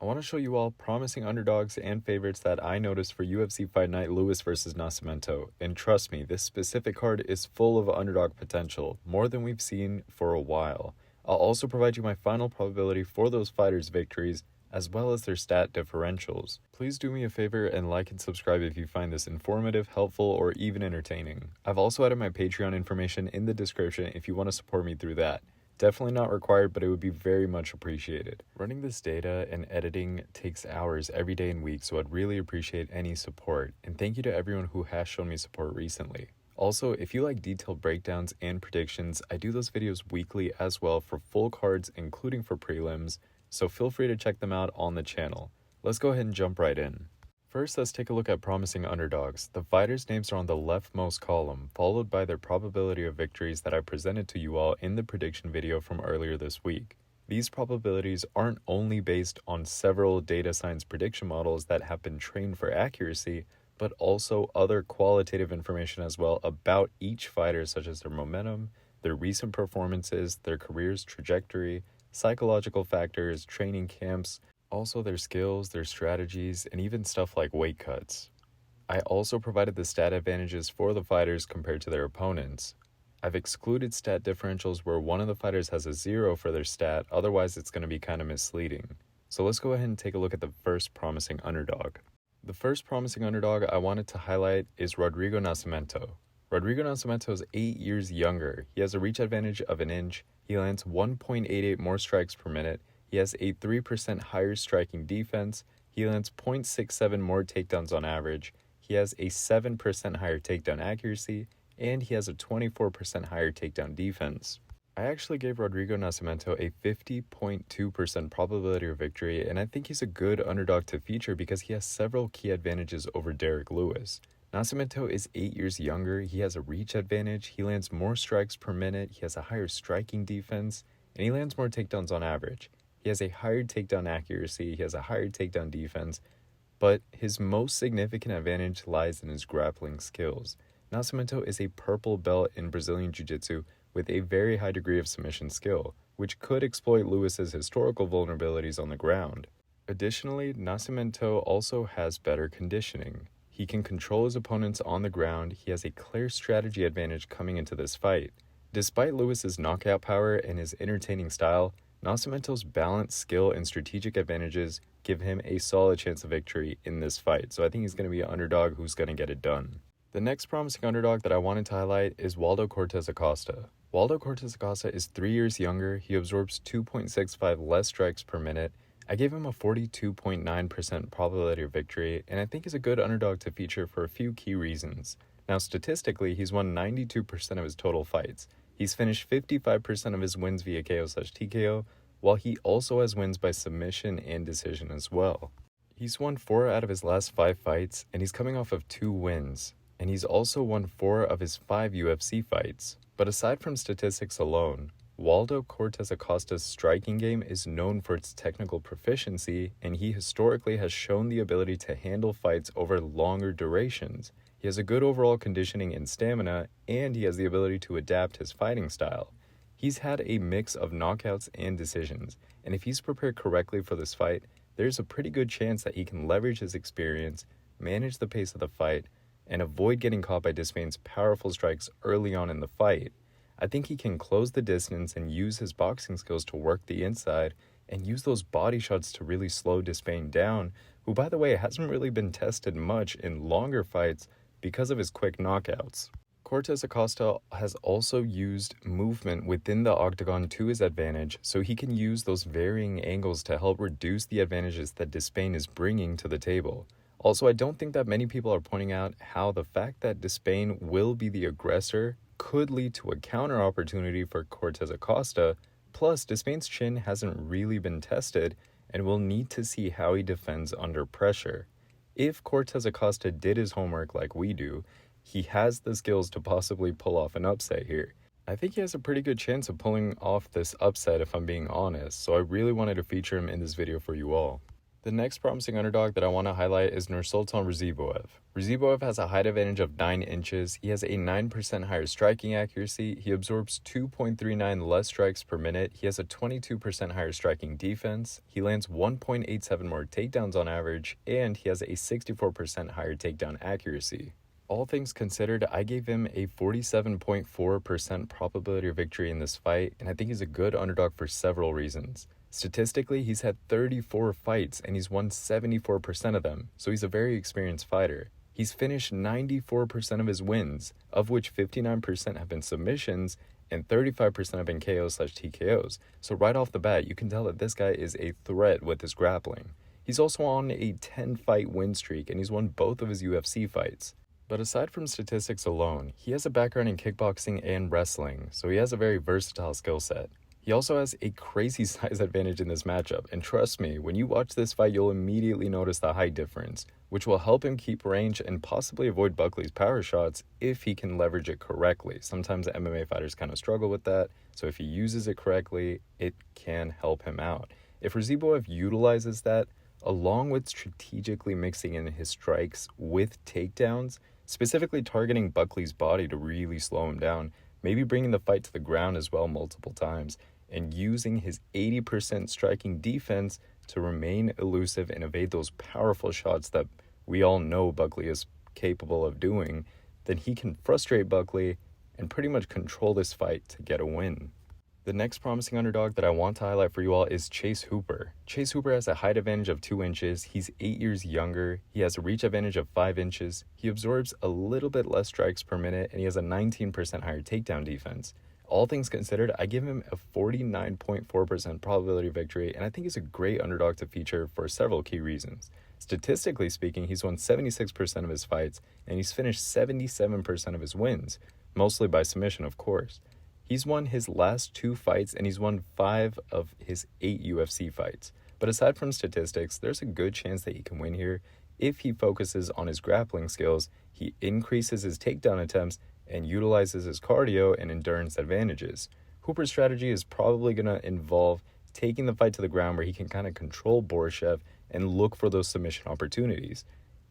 I want to show you all promising underdogs and favorites that I noticed for UFC Fight Night Lewis versus Nascimento. And trust me, this specific card is full of underdog potential, more than we've seen for a while. I'll also provide you my final probability for those fighters' victories, as well as their stat differentials. Please do me a favor and like and subscribe if you find this informative, helpful, or even entertaining. I've also added my Patreon information in the description if you want to support me through that. Definitely not required, but it would be very much appreciated. Running this data and editing takes hours every day and week, so I'd really appreciate any support. And thank you to everyone who has shown me support recently. Also, if you like detailed breakdowns and predictions, I do those videos weekly as well for full cards, including for prelims, so feel free to check them out on the channel. Let's go ahead and jump right in. First, let's take a look at promising underdogs. The fighters' names are on the leftmost column, followed by their probability of victories that I presented to you all in the prediction video from earlier this week. These probabilities aren't only based on several data science prediction models that have been trained for accuracy, but also other qualitative information as well about each fighter, such as their momentum, their recent performances, their career's trajectory, psychological factors, training camps, also their skills, their strategies, and even stuff like weight cuts. I also provided the stat advantages for the fighters compared to their opponents. I've excluded stat differentials where one of the fighters has a 0 for their stat, otherwise it's going to be kind of misleading. So let's go ahead and take a look at the first promising underdog. The first promising underdog I wanted to highlight is Rodrigo Nascimento. Rodrigo Nascimento is 8 years younger. He has a reach advantage of an inch. He lands 1.88 more strikes per minute. He has a 3% higher striking defense. He lands 0.67 more takedowns on average. He has a 7% higher takedown accuracy, and he has a 24% higher takedown defense. I actually gave Rodrigo Nascimento a 50.2% probability of victory, and I think he's a good underdog to feature because he has several key advantages over Derrick Lewis. Nascimento is 8 years younger. He has a reach advantage. He lands more strikes per minute. He has a higher striking defense, and he lands more takedowns on average. He has a higher takedown accuracy, he has a higher takedown defense, but his most significant advantage lies in his grappling skills. Nascimento is a purple belt in Brazilian Jiu-Jitsu with a very high degree of submission skill, which could exploit Lewis's historical vulnerabilities on the ground. Additionally, Nascimento also has better conditioning. He can control his opponents on the ground. He has a clear strategy advantage coming into this fight. Despite Lewis's knockout power and his entertaining style, Nascimento's balanced skill and strategic advantages give him a solid chance of victory in this fight, so I think he's going to be an underdog who's going to get it done. The next promising underdog that I wanted to highlight is Waldo Cortes Acosta. Waldo Cortes Acosta is 3 years younger. He absorbs 2.65 less strikes per minute. I gave him a 42.9% probability of victory, and I think he's a good underdog to feature for a few key reasons. Now, statistically, he's won 92% of his total fights. He's finished 55% of his wins via KO/TKO, while he also has wins by submission and decision as well. He's won 4 out of his last 5 fights, and he's coming off of 2 wins. And he's also won 4 of his 5 UFC fights. But aside from statistics alone, Waldo Cortes Acosta's striking game is known for its technical proficiency, and he historically has shown the ability to handle fights over longer durations. He has a good overall conditioning and stamina, and he has the ability to adapt his fighting style. He's had a mix of knockouts and decisions, and if he's prepared correctly for this fight, there's a pretty good chance that he can leverage his experience, manage the pace of the fight, and avoid getting caught by Despain's powerful strikes early on in the fight. I think he can close the distance and use his boxing skills to work the inside and use those body shots to really slow Despain down, who, by the way, hasn't really been tested much in longer fights because of his quick knockouts. Cortes Acosta has also used movement within the octagon to his advantage, so he can use those varying angles to help reduce the advantages that Despain is bringing to the table. Also, I don't think that many people are pointing out how the fact that Despain will be the aggressor could lead to a counter opportunity for Cortes Acosta. Plus, Despain's chin hasn't really been tested, and we'll need to see how he defends under pressure. If Cortes Acosta did his homework like we do, he has the skills to possibly pull off an upset here. I think he has a pretty good chance of pulling off this upset if I'm being honest, so I really wanted to feature him in this video for you all. The next promising underdog that I want to highlight is Nursultan Raziboev. Raziboev has a height advantage of 9 inches. He has a 9% higher striking accuracy. He absorbs 2.39 less strikes per minute. He has a 22% higher striking defense. He lands 1.87 more takedowns on average, and he has a 64% higher takedown accuracy. All things considered, I gave him a 47.4% probability of victory in this fight, and I think he's a good underdog for several reasons. Statistically, he's had 34 fights and he's won 74% of them, so he's a very experienced fighter. He's finished 94% of his wins, of which 59% have been submissions and 35% have been KOs/TKOs. So right off the bat, you can tell that this guy is a threat with his grappling. He's also on a 10-fight win streak and he's won both of his UFC fights. But aside from statistics alone, he has a background in kickboxing and wrestling, so he has a very versatile skill set. He also has a crazy size advantage in this matchup, and trust me, when you watch this fight, you'll immediately notice the height difference, which will help him keep range and possibly avoid Buckley's power shots if he can leverage it correctly. Sometimes MMA fighters kind of struggle with that, so if he uses it correctly, it can help him out. If Raziboev utilizes that, along with strategically mixing in his strikes with takedowns, specifically targeting Buckley's body to really slow him down, maybe bringing the fight to the ground as well multiple times, and using his 80% striking defense to remain elusive and evade those powerful shots that we all know Buckley is capable of doing, then he can frustrate Buckley and pretty much control this fight to get a win. The next promising underdog that I want to highlight for you all is Chase Hooper. Chase Hooper has a height advantage of 2 inches. He's 8 years younger. He has a reach advantage of 5 inches. He absorbs a little bit less strikes per minute, and he has a 19% higher takedown defense. All things considered, I give him a 49.4% probability of victory, and I think he's a great underdog to feature for several key reasons. Statistically speaking, he's won 76% of his fights, and he's finished 77% of his wins, mostly by submission, of course. He's won his last 2 fights, and he's won 5 of his 8 UFC fights. But aside from statistics, there's a good chance that he can win here if he focuses on his grappling skills, he increases his takedown attempts, and utilizes his cardio and endurance advantages. Hooper's strategy is probably going to involve taking the fight to the ground where he can kind of control Borshev and look for those submission opportunities.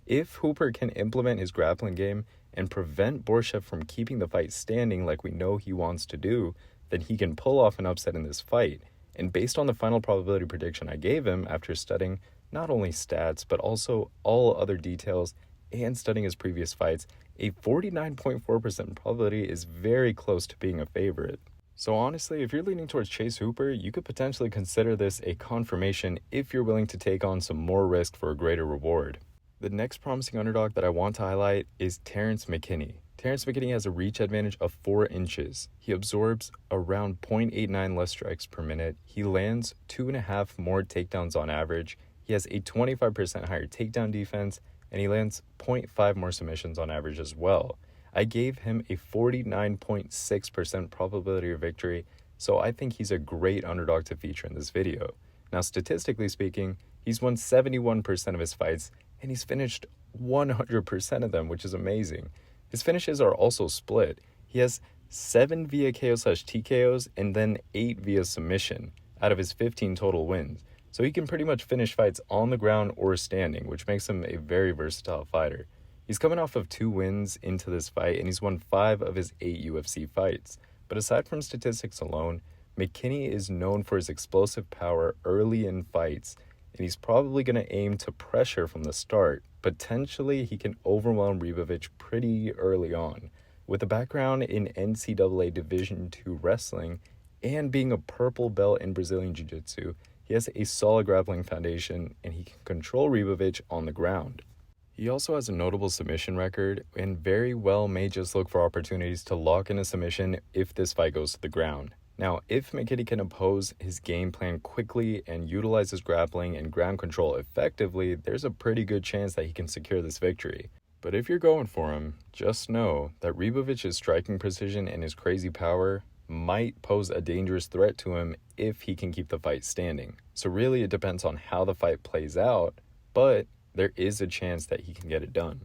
If Hooper can implement his grappling game and prevent Borshev from keeping the fight standing like we know he wants to do, then he can pull off an upset in this fight. And based on the final probability prediction I gave him after studying not only stats but also all other details and studying his previous fights, a 49.4% probability is very close to being a favorite. So honestly, if you're leaning towards Chase Hooper, you could potentially consider this a confirmation if you're willing to take on some more risk for a greater reward. The next promising underdog that I want to highlight is Terrence McKinney. Terrence McKinney has a reach advantage of 4 inches. He absorbs around 0.89 less strikes per minute. He lands 2.5 more takedowns on average. He has a 25% higher takedown defense, and he lands 0.5 more submissions on average as well. I gave him a 49.6% probability of victory, so I think he's a great underdog to feature in this video. Now, statistically speaking, he's won 71% of his fights, and he's finished 100% of them, which is amazing. His finishes are also split. He has 7 via KO/TKOs and then 8 via submission out of his 15 total wins. So he can pretty much finish fights on the ground or standing, which makes him a very versatile fighter. He's coming off of 2 wins into this fight, and he's won 5 of his 8 UFC fights. But aside from statistics alone, McKinney is known for his explosive power early in fights, and he's probably going to aim to pressure from the start. Potentially, he can overwhelm Ribovic pretty early on. With a background in NCAA Division II wrestling and being a purple belt in Brazilian Jiu-Jitsu, he has a solid grappling foundation, and he can control Ribovic on the ground. He also has a notable submission record and very well may just look for opportunities to lock in a submission if this fight goes to the ground. Now, if McKinney can oppose his game plan quickly and utilize his grappling and ground control effectively, there's a pretty good chance that he can secure this victory. But if you're going for him, just know that Ribovic's striking precision and his crazy power might pose a dangerous threat to him if he can keep the fight standing. So really it depends on how the fight plays out, but there is a chance that he can get it done.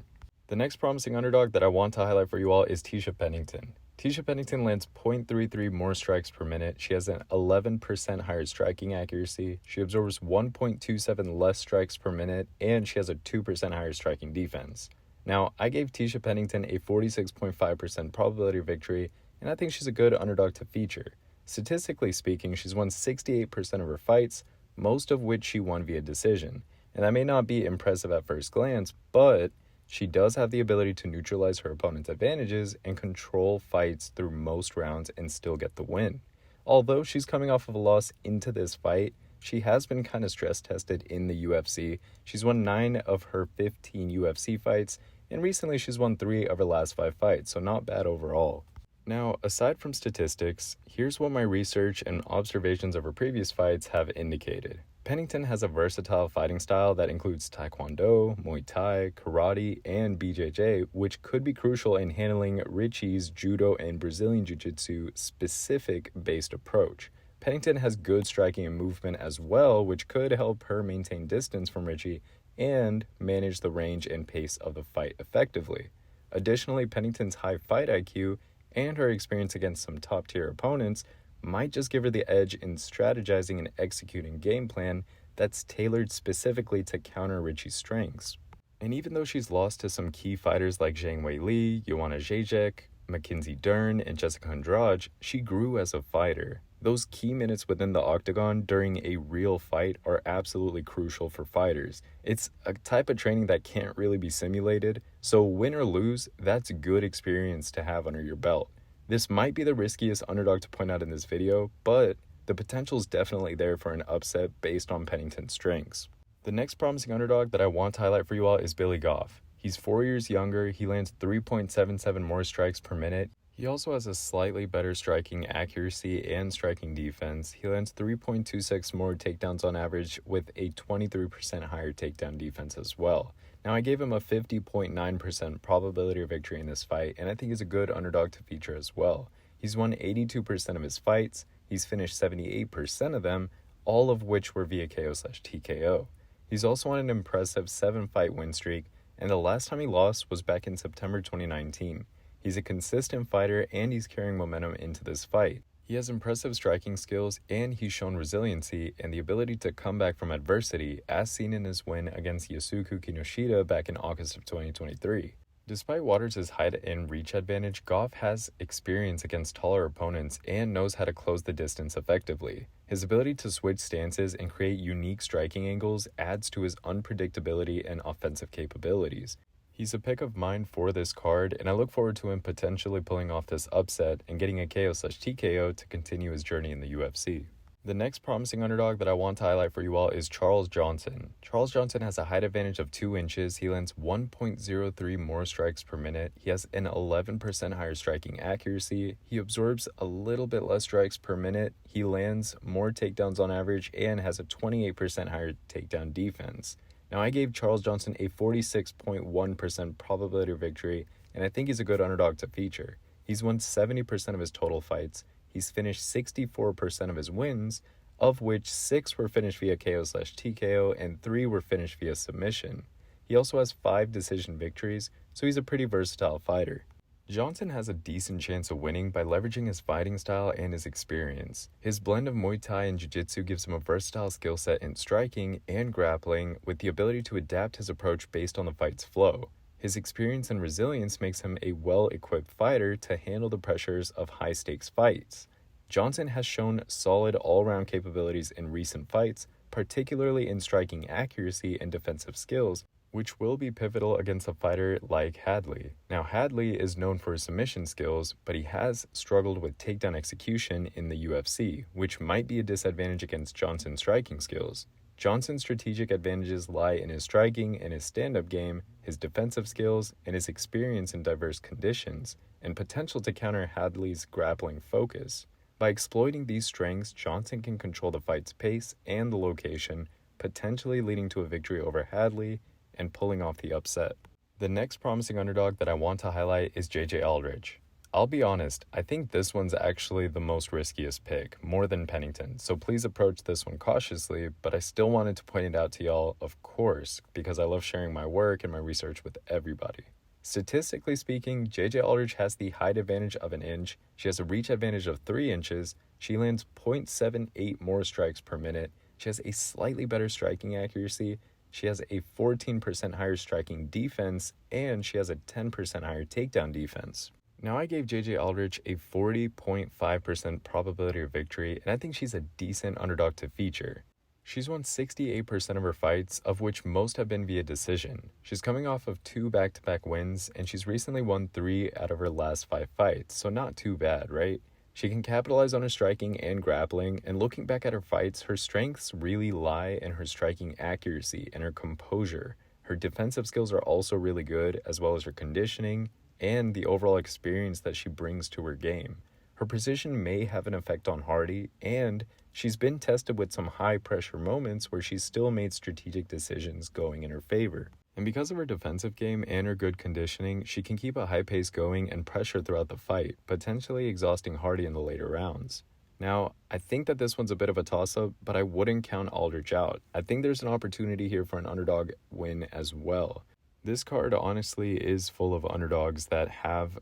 The next promising underdog that I want to highlight for you all is Tisha Pennington. Tisha Pennington lands 0.33 more strikes per minute. She has an 11% higher striking accuracy. She absorbs 1.27 less strikes per minute, and she has a 2% higher striking defense. Now, I gave Tisha Pennington a 46.5% probability of victory, and I think she's a good underdog to feature. Statistically speaking, she's won 68% of her fights, most of which she won via decision. And that may not be impressive at first glance, but she does have the ability to neutralize her opponent's advantages and control fights through most rounds and still get the win. Although she's coming off of a loss into this fight, she has been kind of stress tested in the UFC. She's won 9 of her 15 UFC fights, and recently she's won 3 of her last 5 fights, so not bad overall. Now, aside from statistics, here's what my research and observations of her previous fights have indicated. Pennington has a versatile fighting style that includes Taekwondo, Muay Thai, Karate, and BJJ, which could be crucial in handling Richie's Judo and Brazilian Jiu-Jitsu specific based approach. Pennington has good striking and movement as well, which could help her maintain distance from Richie and manage the range and pace of the fight effectively. Additionally, Pennington's high fight IQ and her experience against some top-tier opponents might just give her the edge in strategizing and executing game plan that's tailored specifically to counter Richie's strengths. And even though she's lost to some key fighters like Zhang Weili, Joanna Jędrzejczyk, Mackenzie Dern, and Jessica Andrade, she grew as a fighter. Those key minutes within the octagon during a real fight are absolutely crucial for fighters. It's a type of training that can't really be simulated, so win or lose, that's good experience to have under your belt. This might be the riskiest underdog to point out in this video, but the potential is definitely there for an upset based on Pennington's strengths. The next promising underdog that I want to highlight for you all is Billy Goff. He's 4 years younger, he lands 3.77 more strikes per minute. He also has a slightly better striking accuracy and striking defense. He lands 3.26 more takedowns on average with a 23% higher takedown defense as well. Now, I gave him a 50.9% probability of victory in this fight, and I think he's a good underdog to feature as well. He's won 82% of his fights, he's finished 78% of them, all of which were via KO/TKO. He's also on an impressive 7-fight win streak, and the last time he lost was back in September 2019. He's a consistent fighter, and he's carrying momentum into this fight. He has impressive striking skills, and he's shown resiliency and the ability to come back from adversity, as seen in his win against Yusuke Kinoshita back in August of 2023. Despite Waters' height and reach advantage, Goff has experience against taller opponents and knows how to close the distance effectively. His ability to switch stances and create unique striking angles adds to his unpredictability and offensive capabilities. He's a pick of mine for this card, and I look forward to him potentially pulling off this upset and getting a KO/TKO to continue his journey in the UFC. The next promising underdog that I want to highlight for you all is Charles Johnson. Charles Johnson has a height advantage of 2 inches. He lands 1.03 more strikes per minute. He has an 11% higher striking accuracy. He absorbs a little bit less strikes per minute. He lands more takedowns on average and has a 28% higher takedown defense. Now, I gave Charles Johnson a 46.1% probability of victory, and I think he's a good underdog to feature. He's won 70% of his total fights. He's finished 64% of his wins, of which 6 were finished via KO/TKO and 3 were finished via submission. He also has 5 decision victories, so he's a pretty versatile fighter. Johnson has a decent chance of winning by leveraging his fighting style and his experience. His blend of Muay Thai and Jiu-Jitsu gives him a versatile skill set in striking and grappling, with the ability to adapt his approach based on the fight's flow. His experience and resilience makes him a well-equipped fighter to handle the pressures of high-stakes fights. Johnson has shown solid all-round capabilities in recent fights, particularly in striking accuracy and defensive skills, which will be pivotal against a fighter like Hadley. Now, Hadley is known for his submission skills, but he has struggled with takedown execution in the UFC, which might be a disadvantage against Johnson's striking skills. Johnson's strategic advantages lie in his striking and his stand-up game, his defensive skills, and his experience in diverse conditions, and potential to counter Hadley's grappling focus. By exploiting these strengths, Johnson can control the fight's pace and the location, potentially leading to a victory over Hadley and pulling off the upset. The next promising underdog that I want to highlight is JJ Aldrich. I'll be honest, I think this one's actually the most riskiest pick, more than Pennington, so please approach this one cautiously, but I still wanted to point it out to y'all, of course, because I love sharing my work and my research with everybody. Statistically speaking, JJ Aldrich has the height advantage of an inch, she has a reach advantage of 3 inches, she lands 0.78 more strikes per minute, she has a slightly better striking accuracy, she has a 14% higher striking defense, and she has a 10% higher takedown defense. Now, I gave JJ Aldrich a 40.5% probability of victory, and I think she's a decent underdog to feature. She's won 68% of her fights, of which most have been via decision. She's coming off of 2 back-to-back wins, and she's recently won 3 out of her last 5 fights, so not too bad, right? She can capitalize on her striking and grappling, and looking back at her fights, her strengths really lie in her striking accuracy and her composure. Her defensive skills are also really good, as well as her conditioning and the overall experience that she brings to her game. Her position may have an effect on Hardy, and she's been tested with some high-pressure moments where she's still made strategic decisions going in her favor. And because of her defensive game and her good conditioning, she can keep a high pace going and pressure throughout the fight, potentially exhausting Hardy in the later rounds. Now, I think that this one's a bit of a toss-up, but I wouldn't count Aldrich out. I think there's an opportunity here for an underdog win as well. This card honestly is full of underdogs that have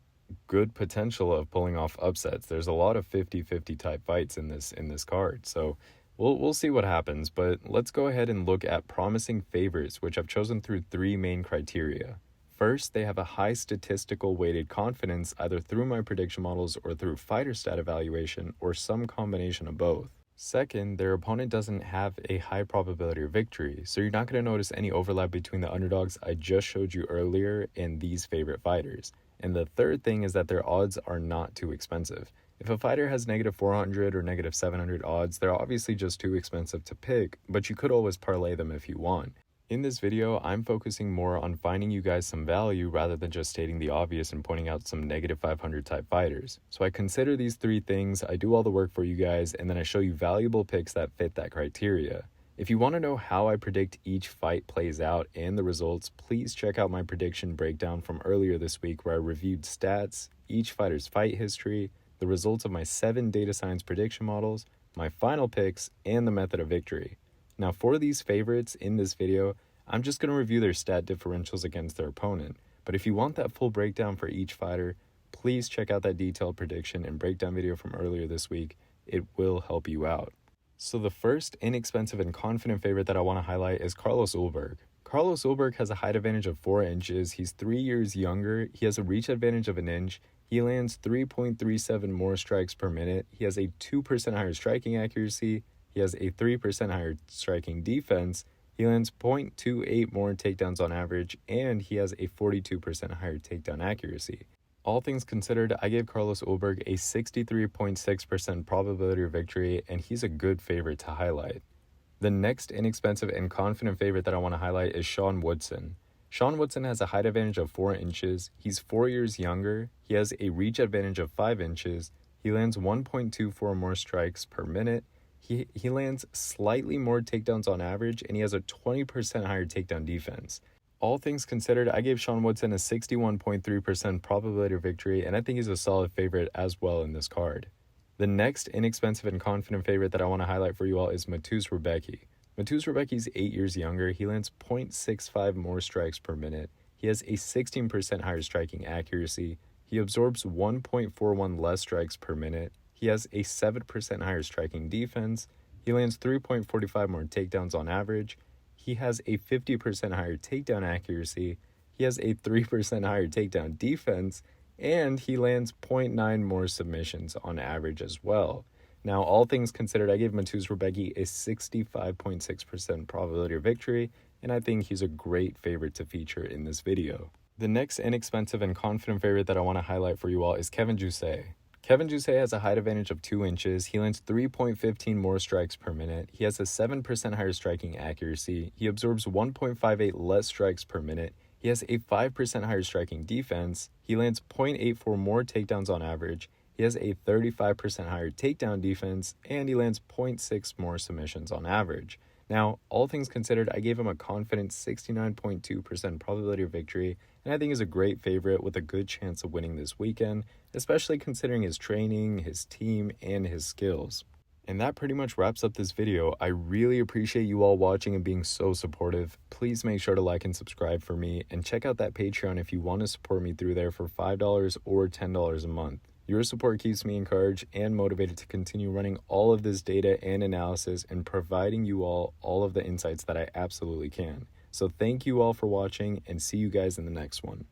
good potential of pulling off upsets. There's a lot of 50-50 type fights in this card, so we'll see what happens. But let's go ahead and look at promising favorites, which I've chosen through 3 main criteria. First, they have a high statistical weighted confidence, either through my prediction models or through fighter stat evaluation, or some combination of both. Second, their opponent doesn't have a high probability of victory, so you're not going to notice any overlap between the underdogs I just showed you earlier and these favorite fighters. And the third thing is that their odds are not too expensive. If a fighter has negative 400 or negative 700 odds, they're obviously just too expensive to pick, but you could always parlay them if you want. In this video, I'm focusing more on finding you guys some value rather than just stating the obvious and pointing out some negative 500 type fighters. So I consider these 3 things, I do all the work for you guys, and then I show you valuable picks that fit that criteria. If you want to know how I predict each fight plays out and the results, please check out my prediction breakdown from earlier this week where I reviewed stats, each fighter's fight history, the results of my 7 data science prediction models, my final picks, and the method of victory. Now, for these favorites in this video, I'm just going to review their stat differentials against their opponent. But if you want that full breakdown for each fighter, please check out that detailed prediction and breakdown video from earlier this week. It will help you out. So the first inexpensive and confident favorite that I want to highlight is Carlos Ulberg. Carlos Ulberg has a height advantage of 4 inches. He's 3 years younger. He has a reach advantage of an inch. He lands 3.37 more strikes per minute. He has a 2% higher striking accuracy. He has a 3% higher striking defense. He lands 0.28 more takedowns on average, and he has a 42% higher takedown accuracy. All things considered, I gave Carlos Ulberg a 63.6% probability of victory, and he's a good favorite to highlight. The next inexpensive and confident favorite that I want to highlight is Sean Woodson. Sean Woodson has a height advantage of 4 inches. He's 4 years younger. He has a reach advantage of 5 inches. He lands 1.24 more strikes per minute. He lands slightly more takedowns on average, and he has a 20% higher takedown defense. All things considered, I gave Sean Woodson a 61.3% probability of victory, and I think he's a solid favorite as well in this card. The next inexpensive and confident favorite that I want to highlight for you all is Mateusz Rebecki. Mateusz Rebecki's 8 years younger. He lands 0.65 more strikes per minute. He has a 16% higher striking accuracy. He absorbs 1.41 less strikes per minute. He has a 7% higher striking defense. He lands 3.45 more takedowns on average. He has a 50% higher takedown accuracy. He has a 3% higher takedown defense. And he lands 0.9 more submissions on average as well. Now, all things considered, I gave Mateusz Rebecki a 65.6% probability of victory, and I think he's a great favorite to feature in this video. The next inexpensive and confident favorite that I want to highlight for you all is Kevin Jousset. Kevin Jousset has a height advantage of 2 inches. He lands 3.15 more strikes per minute. He has a 7% higher striking accuracy. He absorbs 1.58 less strikes per minute. He has a 5% higher striking defense. He lands 0.84 more takedowns on average. He has a 35% higher takedown defense, and he lands 0.6 more submissions on average. Now, all things considered, I gave him a confident 69.2% probability of victory, and I think he's a great favorite with a good chance of winning this weekend, especially considering his training, his team, and his skills. And that pretty much wraps up this video. I really appreciate you all watching and being so supportive. Please make sure to like and subscribe for me, and check out that Patreon if you want to support me through there for $5 or $10 a month. Your support keeps me encouraged and motivated to continue running all of this data and analysis and providing you all of the insights that I absolutely can. So thank you all for watching, and see you guys in the next one.